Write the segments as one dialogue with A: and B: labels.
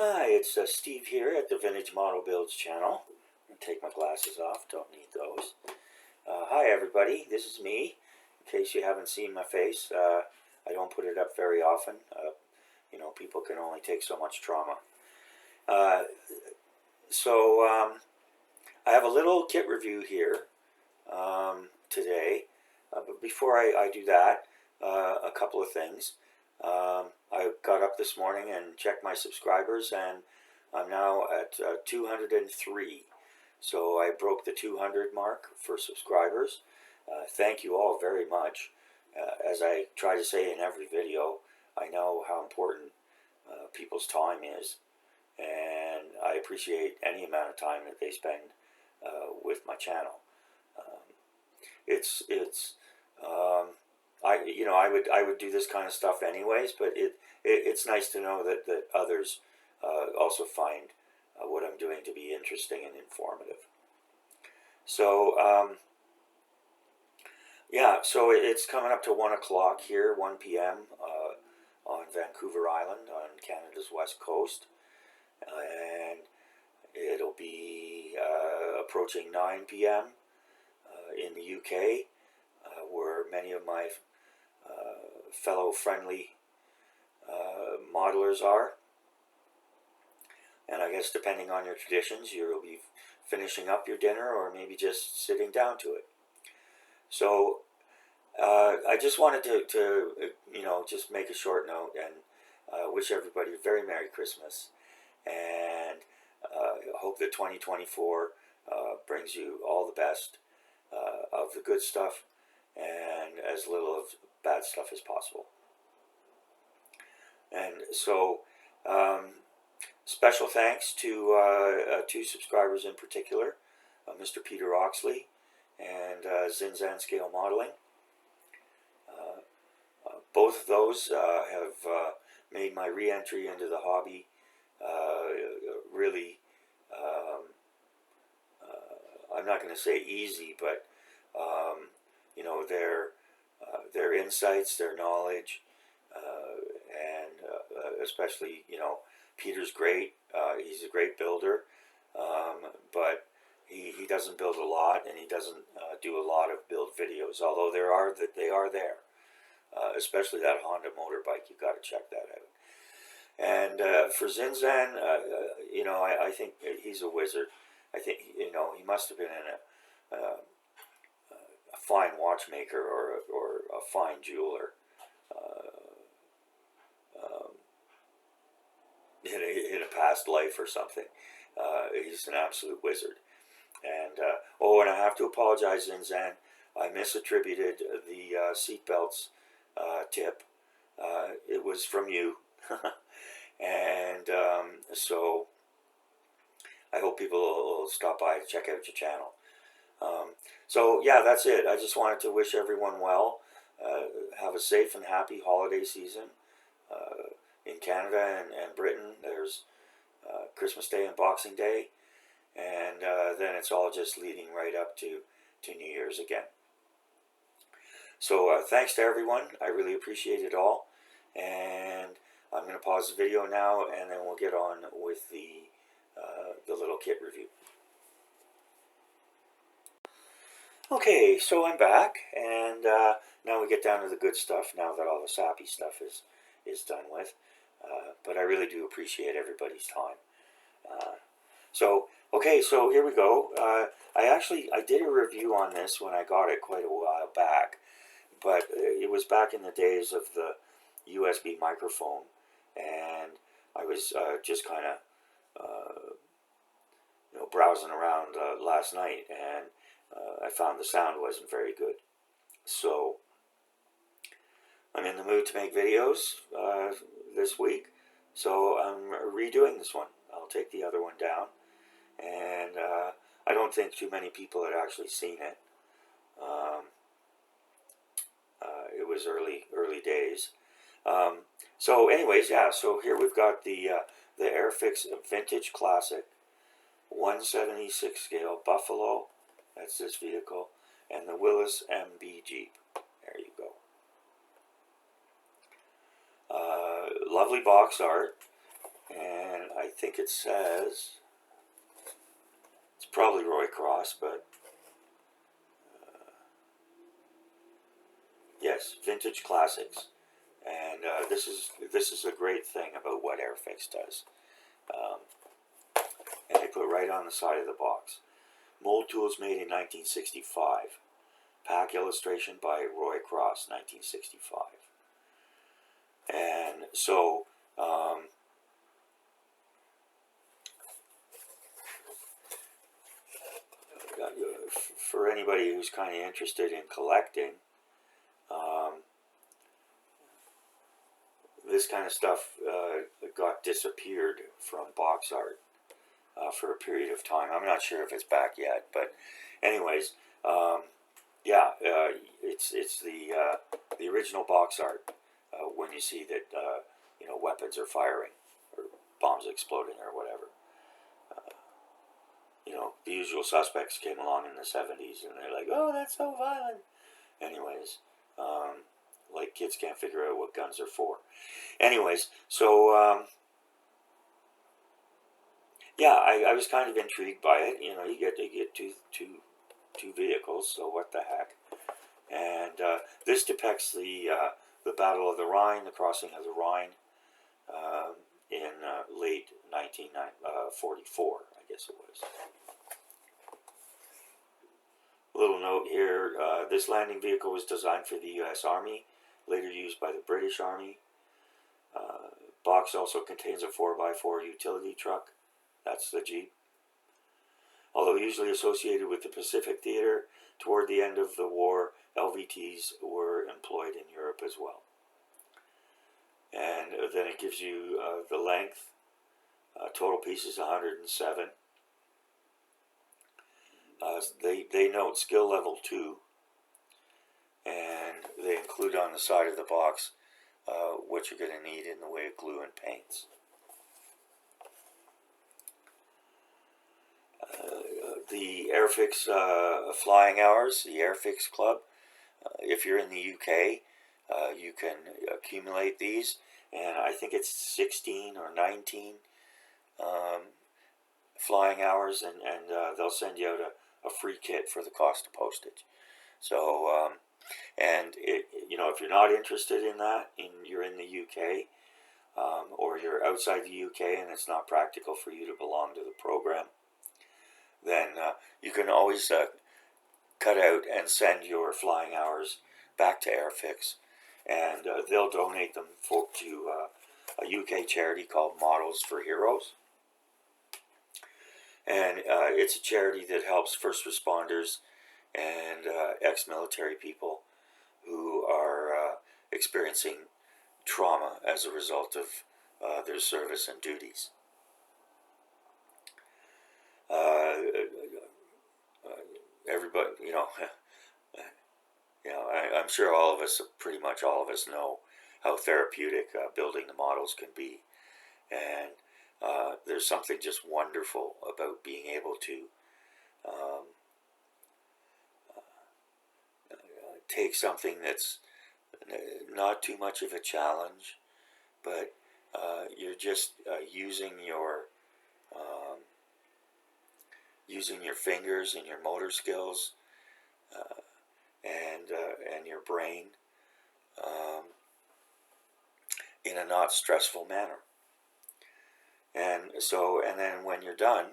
A: Hi, it's Steve here at the Vintage Model Builds channel. I'm going to take my glasses off, don't need those. Hi everybody, this is me. In case you haven't seen my face, I don't put it up very often. People can only take so much trauma. I have a little kit review here today. But before I do that, a couple of things. I got up this morning and checked my subscribers, and I'm now at 203. So I broke the 200 mark for subscribers. Thank you all very much. As I try to say in every video, I know how important people's time is, and I appreciate any amount of time that they spend with my channel. I would do this kind of stuff anyways, but it's nice to know that others also find what I'm doing to be interesting and informative. So so it's coming up to 1 o'clock here, 1 p.m. On Vancouver Island on Canada's west coast, and it'll be approaching 9 p.m. In the UK, where many of my fellow friendly modelers are. And I guess depending on your traditions, you'll be finishing up your dinner or maybe just sitting down to it. So I just wanted to just make a short note and wish everybody a very Merry Christmas, and hope that 2024 brings you all the best of the good stuff and as little of bad stuff as possible. And so special thanks to two subscribers in particular, Mr. Peter Oxley and Zinzan Scale Modeling. Both of those have made my re-entry into the hobby really, I'm not going to say easy, but their insights, their knowledge, and especially, Peter's great. He's a great builder, but he doesn't build a lot, and he doesn't do a lot of build videos, although they are there. Especially that Honda motorbike, you've got to check that out. And for Zinzan, I think he's a wizard. I think he must have been in a fine watchmaker or a fine jeweler in a past life or something. He's an absolute wizard. And and I have to apologize, Zinzan. I misattributed the seatbelts tip. It was from you. And so I hope people will stop by to check out your channel. So yeah, that's it. I just wanted to wish everyone well. Have a safe and happy holiday season. In Canada and Britain, there's Christmas Day and Boxing Day, and then it's all just leading right up to New Year's again. So thanks to everyone. I really appreciate it all, and I'm going to pause the video now, and then we'll get on with the little kit review. Okay, so I'm back, and now we get down to the good stuff, now that all the sappy stuff is done with. But I really do appreciate everybody's time. So here we go. I did a review on this when I got it quite a while back, but it was back in the days of the USB microphone, and I was just kind of browsing around last night, and I found the sound wasn't very good. So I'm in the mood to make videos this week, so I'm redoing this one. I'll take the other one down, and I don't think too many people had actually seen it. It was early days. So anyways, yeah, so here we've got the Airfix Vintage Classic 176 scale Buffalo. That's this vehicle, and the Willys MB Jeep. There you go. Lovely box art, and I think it says, it's probably Roy Cross, but yes, Vintage Classics. And this is a great thing about what Airfix does. And they put right on the side of the box. Mold tools made in 1965. Pack illustration by Roy Cross, 1965. And so, for anybody who's kind of interested in collecting, this kind of stuff got disappeared from box art for a period of time. I'm not sure if it's back yet, but anyways, yeah, it's the original box art when you see that weapons are firing or bombs exploding or whatever. The Usual Suspects came along in the 70s and they're like, oh, that's so violent. Anyways, like kids can't figure out what guns are for. Anyways, so yeah, I was kind of intrigued by it. You get two vehicles, so what the heck? And this depicts the Battle of the Rhine, the crossing of the Rhine, in late 1944, I guess it was. Little note here, this landing vehicle was designed for the U.S. Army, later used by the British Army. Box also contains a 4x4 utility truck. That's the Jeep. Although usually associated with the Pacific Theater, toward the end of the war, LVTs were employed in Europe as well. And then it gives you the length. Total piece is 107. They note skill level 2, and they include on the side of the box what you're going to need in the way of glue and paints. The Airfix flying hours, the Airfix Club. If you're in the UK, you can accumulate these, and I think it's 16 or 19 flying hours, and they'll send you out a free kit for the cost of postage. So, and if you're not interested in that, you're in the UK, or you're outside the UK and it's not practical for you to belong to the program, then you can always cut out and send your flying hours back to Airfix, and they'll donate them to a UK charity called Models for Heroes. And it's a charity that helps first responders and ex-military people who are experiencing trauma as a result of their service and duties. Everybody, I'm sure all of us, pretty much all of us, know how therapeutic building the models can be, and there's something just wonderful about being able to take something that's not too much of a challenge, but you're just using your fingers and your motor skills and your brain in a not stressful manner. And then when you're done,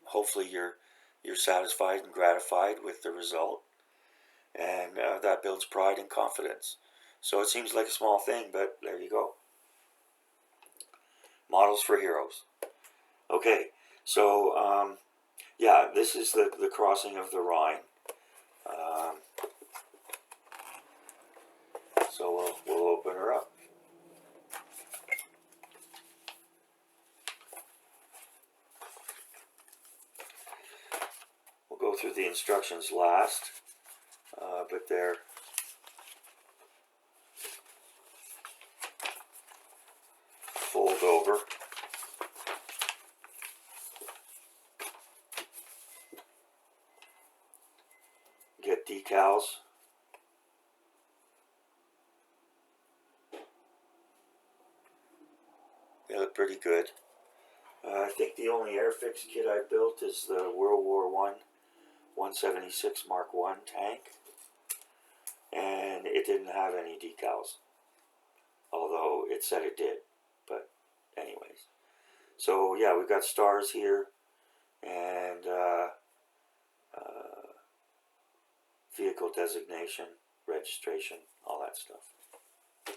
A: hopefully you're satisfied and gratified with the result, and that builds pride and confidence. So it seems like a small thing, but there you go. Models for Heroes. Okay, so yeah, this is the crossing of the Rhine. So we'll open her up. We'll go through the instructions last, but they're fold over. Get decals. They look pretty good. I think the only Airfix kit I built is the World War One 176 Mark I tank, and it didn't have any decals, although it said it did. But anyways, so yeah, we've got stars here, and vehicle designation, registration, all that stuff.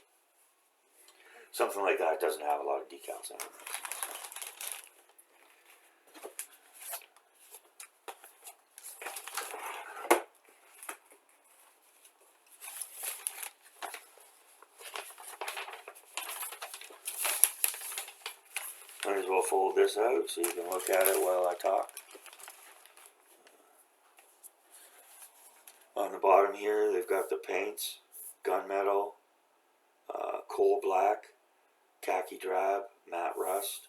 A: Something like that doesn't have a lot of decals anyways. Might as well fold this out so you can look at it while I talk. On the bottom here, they've got the paints: gunmetal, coal black, khaki drab, matte rust.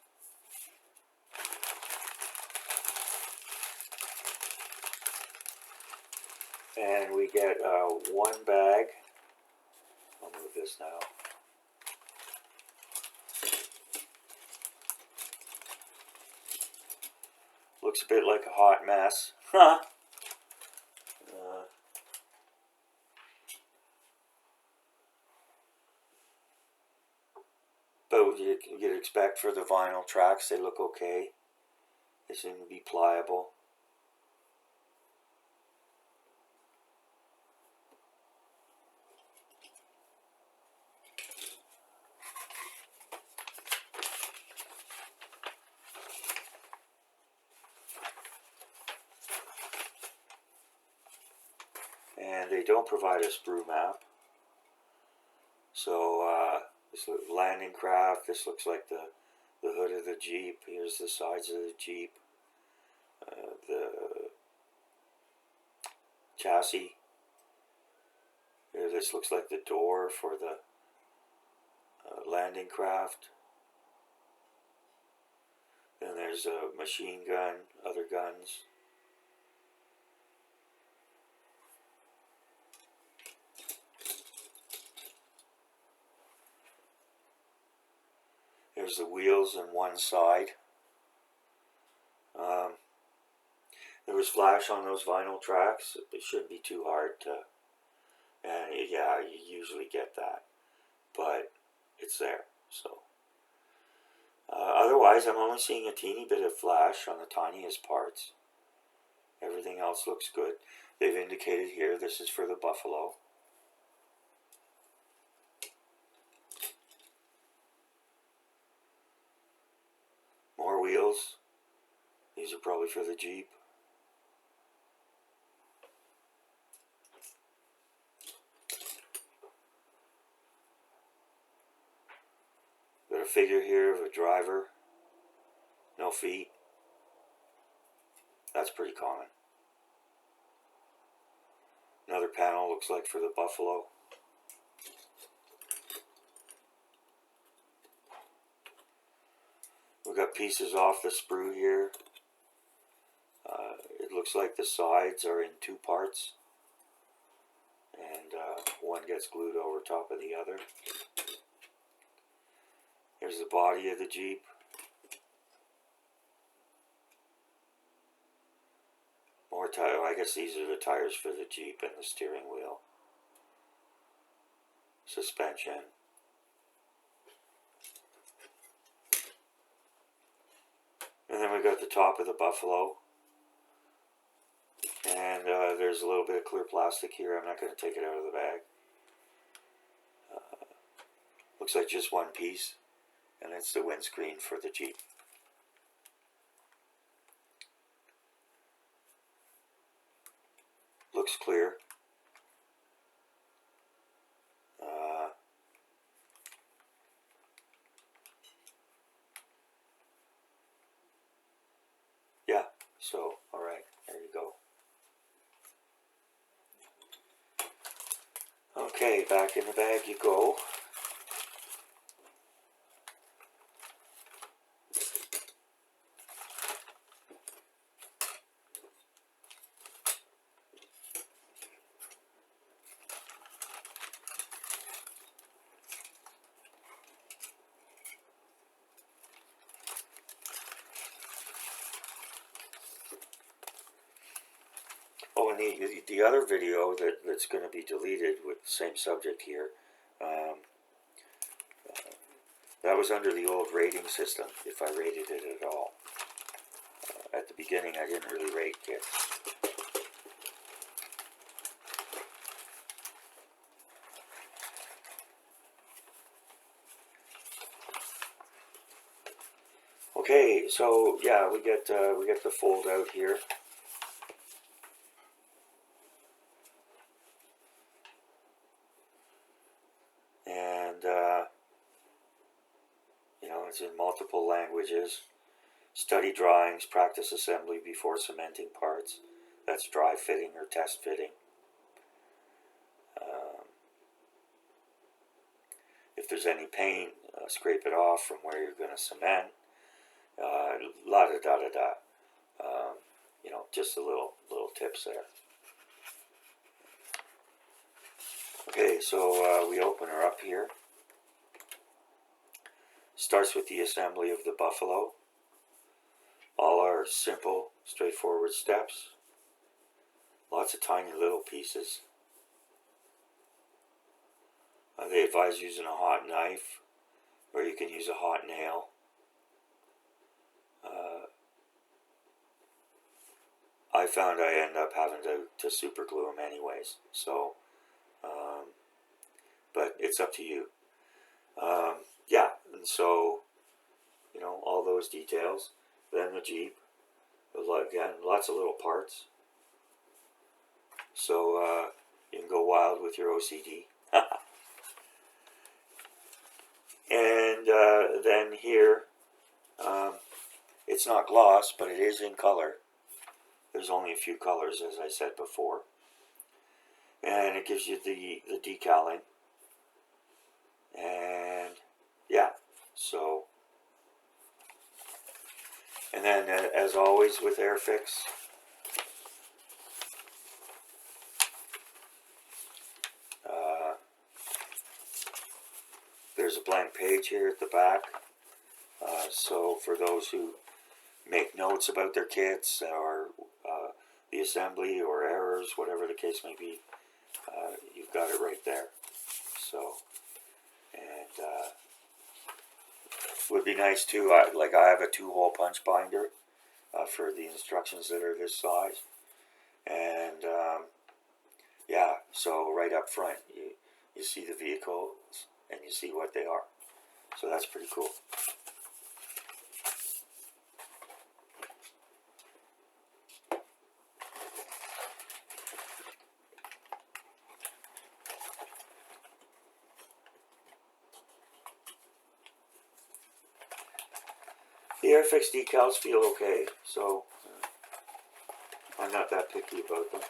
A: And we get one bag. I'll move this now. Looks a bit like a hot mess. Huh. But you'd expect for the vinyl tracks, they look okay. They seem to be pliable. And they don't provide a sprue map. So this landing craft, this looks like the hood of the Jeep. Here's the sides of the Jeep. The chassis. Here, this looks like the door for the landing craft. Then there's a machine gun, other guns. There's the wheels on one side. There was flash on those vinyl tracks. It shouldn't be too hard to, and yeah, you usually get that, but it's there. So otherwise, I'm only seeing a teeny bit of flash on the tiniest parts. Everything else looks good. They've indicated here this is for the Buffalo. More wheels. These are probably for the Jeep. Got a figure here of a driver. No feet. That's pretty common. Another panel looks like for the Buffalo. We've got pieces off the sprue here. It looks like the sides are in two parts, and one gets glued over top of the other. Here's the body of the Jeep. More tire. I guess these are the tires for the Jeep and the steering wheel. Suspension. And then we got the top of the Buffalo. And there's a little bit of clear plastic here. I'm not going to take it out of the bag. Looks like just one piece. And it's the windscreen for the Jeep. Looks clear. Yeah, so, alright, there you go. Okay, back in the bag you go. the other video that's going to be deleted with the same subject here, um, that was under the old rating system, if I rated it at all. At the beginning, I didn't really rate kits. Okay, so yeah, we get the fold out here. And you know, it's in multiple languages. Study drawings, practice assembly before cementing parts. That's dry fitting or test fitting. If there's any paint, scrape it off from where you're going to cement. La da da da da. You know, just a little tips there. Okay, so we open her up here. Starts with the assembly of the buffalo. All are simple, straightforward steps. Lots of tiny little pieces. They advise using a hot knife, or you can use a hot nail. I found I end up having to super glue them anyways, so, but it's up to you. Yeah, and so, you know, all those details. Then the Jeep, again, lots of little parts. So you can go wild with your OCD. And then here, it's not gloss, but it is in color. There's only a few colors, as I said before. And it gives you the decaling. And yeah, so. And then, as always with Airfix, there's a blank page here at the back. So for those who make notes about their kits or the assembly or errors, whatever the case may be, you've got it right there. So, and would be nice too. I have a 2-hole punch binder for the instructions that are this size, and yeah. So right up front, you see the vehicles and you see what they are. So that's pretty cool. The Airfix decals feel okay, so I'm not that picky about them.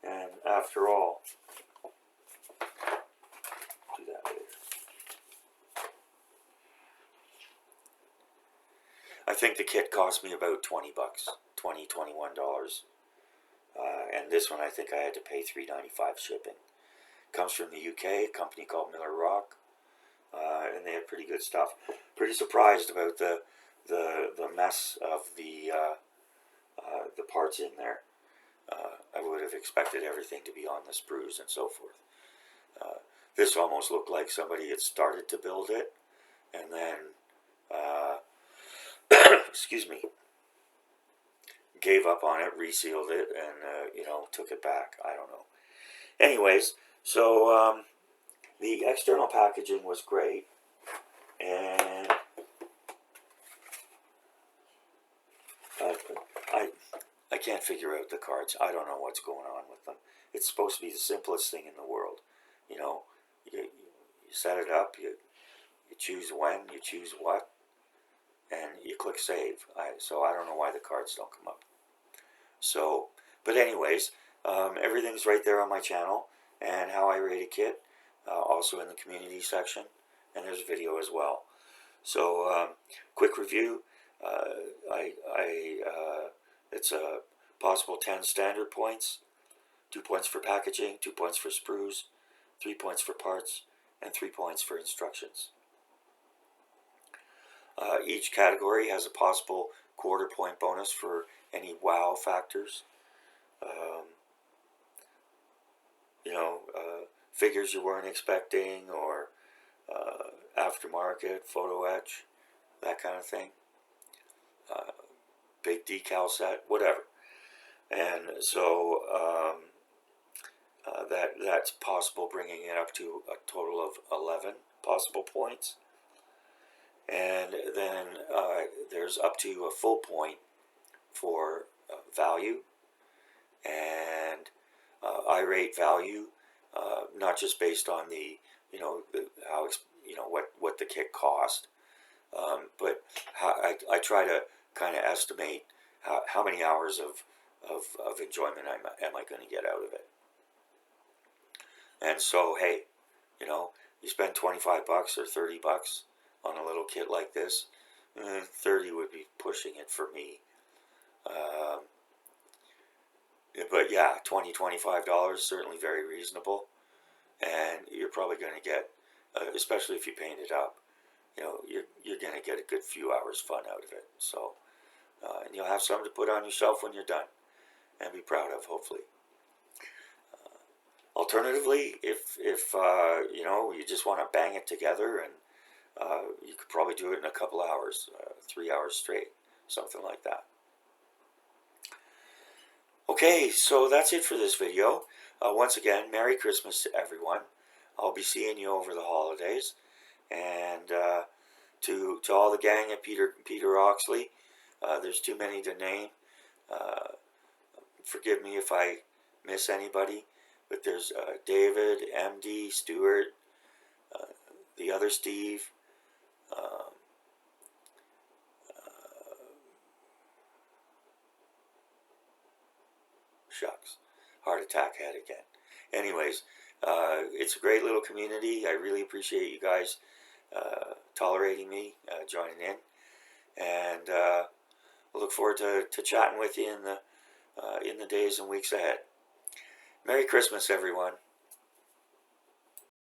A: And after all, do that later. I think the kit cost me about $20, $21. And this one I think I had to pay $3.95 shipping. Comes from the UK, a company called Miller Rock, and they have pretty good stuff. Pretty surprised about the mess of the parts in there. I would have expected everything to be on the sprues and so forth. This almost looked like somebody had started to build it, and then, excuse me, gave up on it, resealed it, and, you know, took it back. I don't know. Anyways, so the external packaging was great, and I can't figure out the cards. I don't know what's going on with them. It's supposed to be the simplest thing in the world. You know, you set it up, you choose when, you choose what, and you click save. So I don't know why the cards don't come up. So, but anyways, everything's right there on my channel, and how I rate a kit, also in the community section, and there's a video as well. So, quick review. It's a possible 10 standard points, 2 points for packaging, 2 points for sprues, 3 points for parts, and 3 points for instructions. Each category has a possible quarter point bonus for any wow factors. You know, figures you weren't expecting, or aftermarket, photo etch, that kind of thing. Big decal set, whatever. And so that's possible, bringing it up to a total of 11 possible points. And then there's up to a full point for value. And I rate value not just based on the, you know, how, you know, what the kit cost, but how I try to kind of estimate how many hours of enjoyment am I going to get out of it. And so, hey, you know, you spend 25 bucks or 30 bucks on a little kit like this. 30 would be pushing it for me. But yeah, $25 certainly very reasonable, and you're probably going to get, especially if you paint it up, you know, you're going to get a good few hours fun out of it. So, and you'll have something to put on your shelf when you're done, and be proud of, hopefully. Alternatively, if you know, you just want to bang it together, and you could probably do it in a couple hours, 3 hours straight, something like that. Okay, so that's it for this video. Once again, Merry Christmas to everyone. I'll be seeing you over the holidays. And to all the gang at Peter Oxley, there's too many to name. Forgive me if I miss anybody, but there's David, MD, Stuart, the other Steve, shucks, heart attack had again. Anyways, it's a great little community. I really appreciate you guys tolerating me, joining in, and I look forward to chatting with you in the days and weeks ahead. Merry Christmas, everyone.